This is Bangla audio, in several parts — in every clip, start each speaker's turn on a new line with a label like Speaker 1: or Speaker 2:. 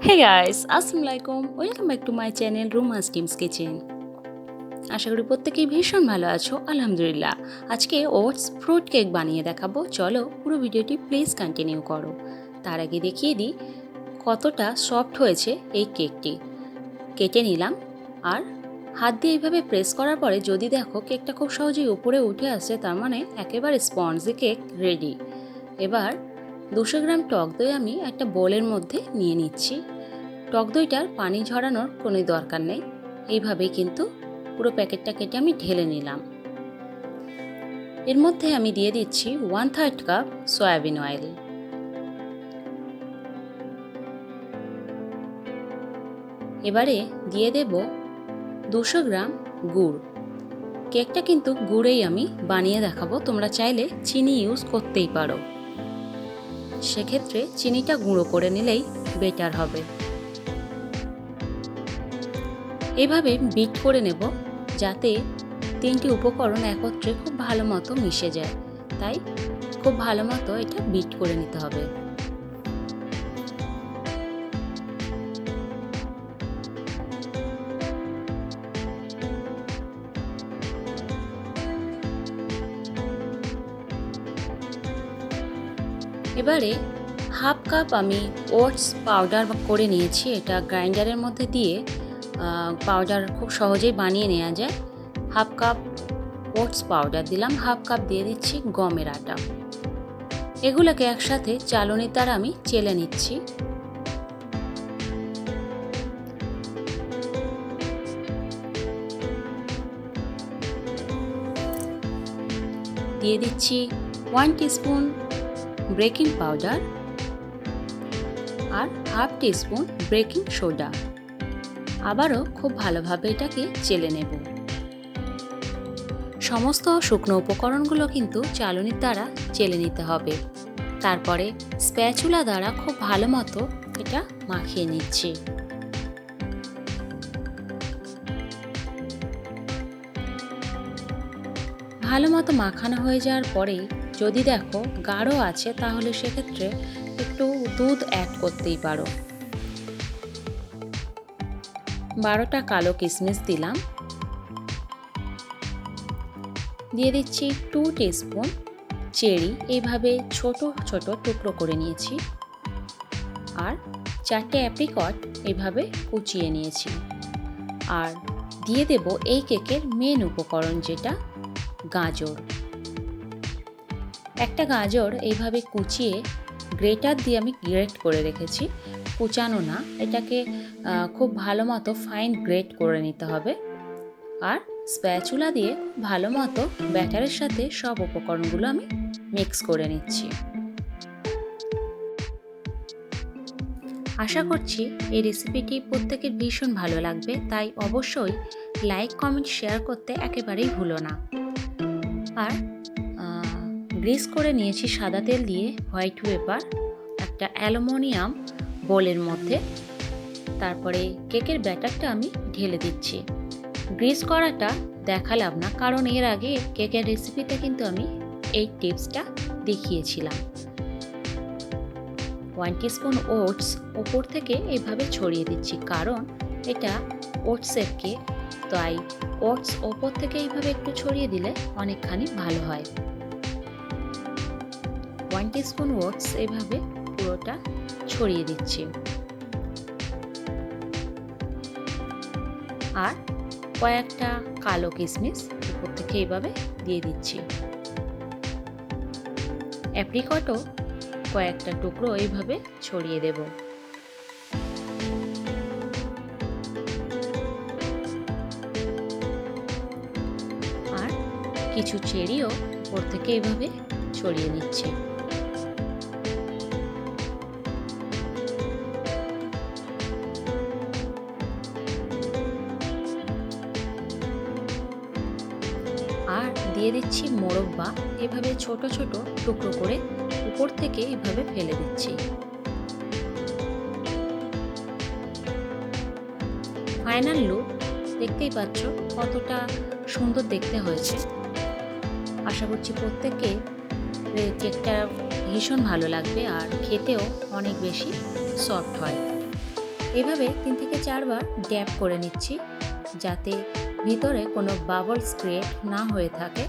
Speaker 1: হে গাইস, আসসালামু আলাইকুম। Welcome back to my channel Ruma's team's kitchen. আশা করি প্রত্যেকেই ভীষণ ভালো আছো, আলহামদুলিল্লাহ। আজকে ওটস ফ্রুট কেক বানিয়ে দেখাবো। চলো পুরো ভিডিওটি প্লিজ কন্টিনিউ করো। তার আগে দেখিয়ে দিই কতটা সফট হয়েছে এই কেকটি। কেটে নিলাম আর হাত দিয়ে এইভাবে প্রেস করার পরে যদি দেখো কেকটা খুব সহজেই উপরে উঠে আসছে, তার মানে একেবারে স্পঞ্জি কেক রেডি। এবার 200 গ্রাম টক দই আমি একটা বোলের মধ্যে নিয়ে নিচ্ছি। টক দইটার পানি ঝরানোর কোনো দরকার নেই, এইভাবেই কিন্তু পুরো প্যাকেটটা কেটে আমি ঢেলে নিলাম। এর মধ্যে আমি দিয়ে দিচ্ছি 1/3 কাপ সয়াবিন অয়েল। এবারে দিয়ে দেব 200 গ্রাম গুড়। কেকটা কিন্তু গুড়েই আমি বানিয়ে দেখাবো, তোমরা চাইলে চিনি ইউজ করতেই পারো। সেক্ষেত্রে চিনিটা গুঁড়ো করে নিলেই বেটার হবে। এইভাবে বিট করে নেব যাতে তিনটি উপকরণ একত্রে খুব ভালো মতো মিশে যায়, তাই খুব ভালো মতো এটা বিট করে নিতে হবে। এবারে হাফ কাপ আমি ওটস পাউডার করে নিয়েছি। এটা গ্রাইন্ডারের মধ্যে দিয়ে পাউডার খুব সহজেই বানিয়ে নেওয়া যায়। হাফ কাপ ওটস পাউডার দিলাম, হাফ কাপ দিয়ে দিচ্ছি গমের আটা। এগুলোকে একসাথে চালনির দ্বারা আমি চেলে নিচ্ছি। দিয়ে দিচ্ছি 1 টিস্পুন বেকিং পাউডার আর হাফ টিস্পুন বেকিং সোডা। আবারও খুব ভালোভাবে এটাকে চেলে নেব। সমস্ত শুকনো উপকরণগুলো কিন্তু চালনির দ্বারা চেলে নিতে হবে। তারপরে স্প্যাচুলা দ্বারা খুব ভালো মতো এটা মাখিয়ে নিচ্ছি। ভালো মতো মাখানো হয়ে যাওয়ার পরেই যদি দেখো গাঢ় আছে, তাহলে সেক্ষেত্রে একটু দুধ অ্যাড করতেই পারো। 12টা কালো কিশমিশ দিলাম। দিয়ে দিচ্ছি 2 টিস্পুন চেরি, এইভাবে ছোট ছোট টুকরো করে নিয়েছি। আর 4টে অ্যাপ্রিকট এইভাবে কুচিয়ে নিয়েছি। আর দিয়ে দেব এই কেকের মেন উপকরণ, যেটা গাজর। একটা গাজর এইভাবে কুচিয়ে গ্রেটার দিয়ে আমি গ্রেট করে রেখেছি, কুচানো না। এটাকে খুব ভালো মতো ফাইন গ্রেট করে নিতে হবে। আর স্প্যাচুলা দিয়ে ভালো মতো ব্যাটারের সাথে সব উপকরণগুলো আমি মিক্স করে নিচ্ছি। আশা করছি এই রেসিপিটি প্রত্যেকের ভীষণ ভালো লাগবে, তাই অবশ্যই লাইক কমেন্ট শেয়ার করতে একেবারেই ভুলো না। আর গ্রিস করে নিয়েছি সাদা তেল দিয়ে হোয়াইট পেপার একটা অ্যালুমিনিয়াম বোলের মধ্যে। তারপরে কেকের ব্যাটারটা আমি ঢেলে দিচ্ছি। গ্রিস করাটা দেখালাম না, কারণ এর আগে কেকের রেসিপিতে কিন্তু আমি এই টিপসটা দেখিয়েছিলাম। 1 টিস্পুন ওটস ওপর থেকে এইভাবে ছড়িয়ে দিচ্ছি, কারণ এটা ওটসের কেক, তাই ওটস ওপর থেকে এইভাবে একটু ছড়িয়ে দিলে অনেকখানি ভালো হয়। 1 টিস্পুন ওটস এইভাবে পুরোটা ছড়িয়ে দিচ্ছি। আর কয়েকটা কালো কিশমিশ উপর থেকে এইভাবে দিয়ে দিচ্ছি। অ্যাপ্রিকটও কয়েকটা টুকরো এইভাবে ছড়িয়ে দেব। আর কিছু চেরিও উপর থেকে এইভাবে ছড়িয়ে নিচ্ছি। আর দিয়ে দিচ্ছি মোরব্বা, এভাবে ছোট ছোট টুকরো করে উপর থেকে এভাবে ফেলে দিচ্ছি। ফাইনাল লুক দেখতেই পাচ্ছ কতটা সুন্দর দেখতে হয়েছে। আশা করছি প্রত্যেককে কেকটা ভীষণ ভালো লাগবে আর খেতেও অনেক বেশি সফট হয়। এইভাবে 3 থেকে 4 বার ড্যাব করে নিচ্ছি যাতে ভিতরে কোনো বাবলস ক্রিয়েট না হয়ে থাকে।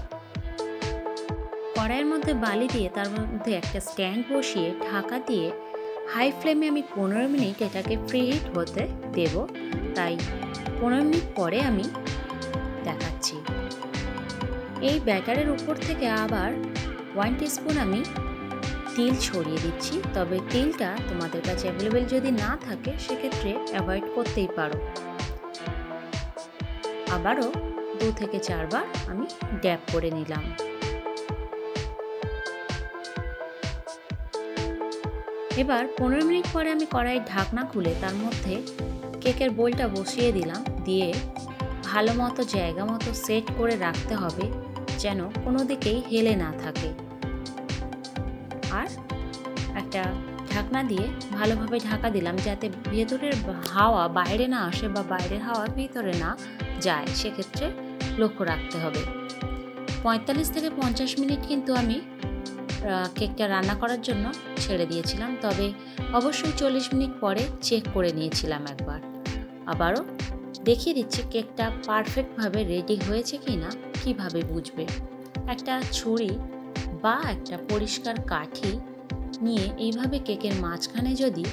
Speaker 1: কড়াইয়ের মধ্যে বালি দিয়ে তার মধ্যে একটা স্ট্যান্ড বসিয়ে ঢাকা দিয়ে হাই ফ্লেমে আমি 15 মিনিট এটাকে প্রিহিট হতে দেব। তাই 15 মিনিট পরে আমি দেখাচ্ছি। এই ব্যাটারের উপর থেকে আবার 1 টিস্পুন আমি তিল ছড়িয়ে দিচ্ছি, তবে তিলটা তোমাদের কাছে অ্যাভেলেবেল যদি না থাকে সেক্ষেত্রে অ্যাভয়েড করতেই পারো। আবারও 2 থেকে 4 বার আমি ড্যাব করে নিলাম। এবার 15 মিনিট পরে আমি কড়াইয়ের ঢাকনা খুলে তার মধ্যে কেকের বোলটা বসিয়ে দিলাম, দিয়ে ভালো মতো জায়গা মতো সেট করে রাখতে হবে যেন কোনো দিকেই হেলে না থাকে। আর একটা ঢাকনা দিয়ে ভালোভাবে ঢাকা দিলাম যাতে ভেতরের হাওয়া বাইরে না আসে বা বাইরের হাওয়া ভিতরে না যায়, সেক্ষেত্রে লক্ষ্য রাখতে হবে। 45 থেকে 50 মিনিট কিন্তু আমি কেকটা রান্না করার জন্য ছেড়ে দিয়েছিলাম, তবে অবশ্যই 40 মিনিট পরে চেক করে নিয়েছিলাম একবার। আবারও দেখিয়ে দিচ্ছি কেকটা পারফেক্টভাবে রেডি হয়েছে কি না কীভাবে বুঝবে। একটা ছুরি বা একটা পরিষ্কার কাঠি নিয়ে এইভাবে কেকের মাঝখানে যদি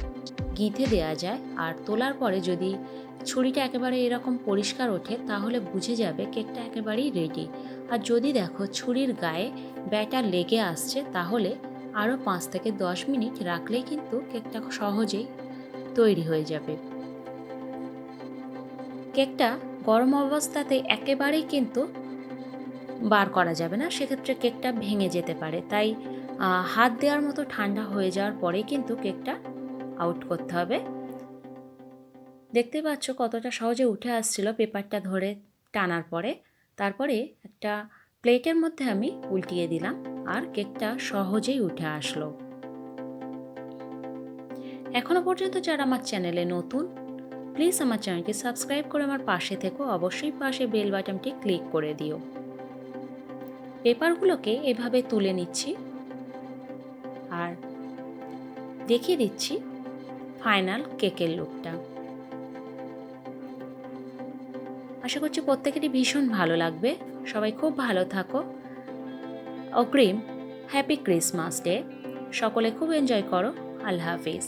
Speaker 1: গিঁথে দেওয়া যায় আর তোলার পরে যদি ছুরিটা একেবারে এরকম পরিষ্কার ওঠে তাহলে বুঝে যাবে কেকটা একেবারেই রেডি। আর যদি দেখো ছুরির গায়ে ব্যাটার লেগে আসছে তাহলে আরও 5 থেকে 10 মিনিট রাখলেই কিন্তু কেকটা সহজেই তৈরি হয়ে যাবে। কেকটা গরম অবস্থাতে একেবারেই কিন্তু বার করা যাবে না, সেক্ষেত্রে কেকটা ভেঙে যেতে পারে। তাই হাত দেওয়ার মতো ঠান্ডা হয়ে যাওয়ার পরেই কিন্তু কেকটা আউট করতে হবে। দেখতে পাচ্ছ কতটা সহজে উঠে আসছিল পেপারটা ধরে টানার পরে। তারপরে একটা প্লেটের মধ্যে আমি উল্টিয়ে দিলাম আর কেকটা সহজেই উঠে আসলো। এখনো পর্যন্ত যারা আমার চ্যানেলে নতুন, প্লিজ আমার চ্যানেলটি সাবস্ক্রাইব করে আমার পাশে থেকো, অবশ্যই পাশে বেল বাটনটি ক্লিক করে দিও। পেপারগুলোকে এভাবে তুলে নিচ্ছি আর দেখিয়ে দিচ্ছি ফাইনাল কেকের লুকটা। আশা করছি প্রত্যেকেরই ভীষণ ভালো লাগবে। সবাই খুব ভালো থাকো। অগ্রিম হ্যাপি ক্রিসমাস ডে। সকলে খুব এনজয় করো। আল্লাহ হাফিজ।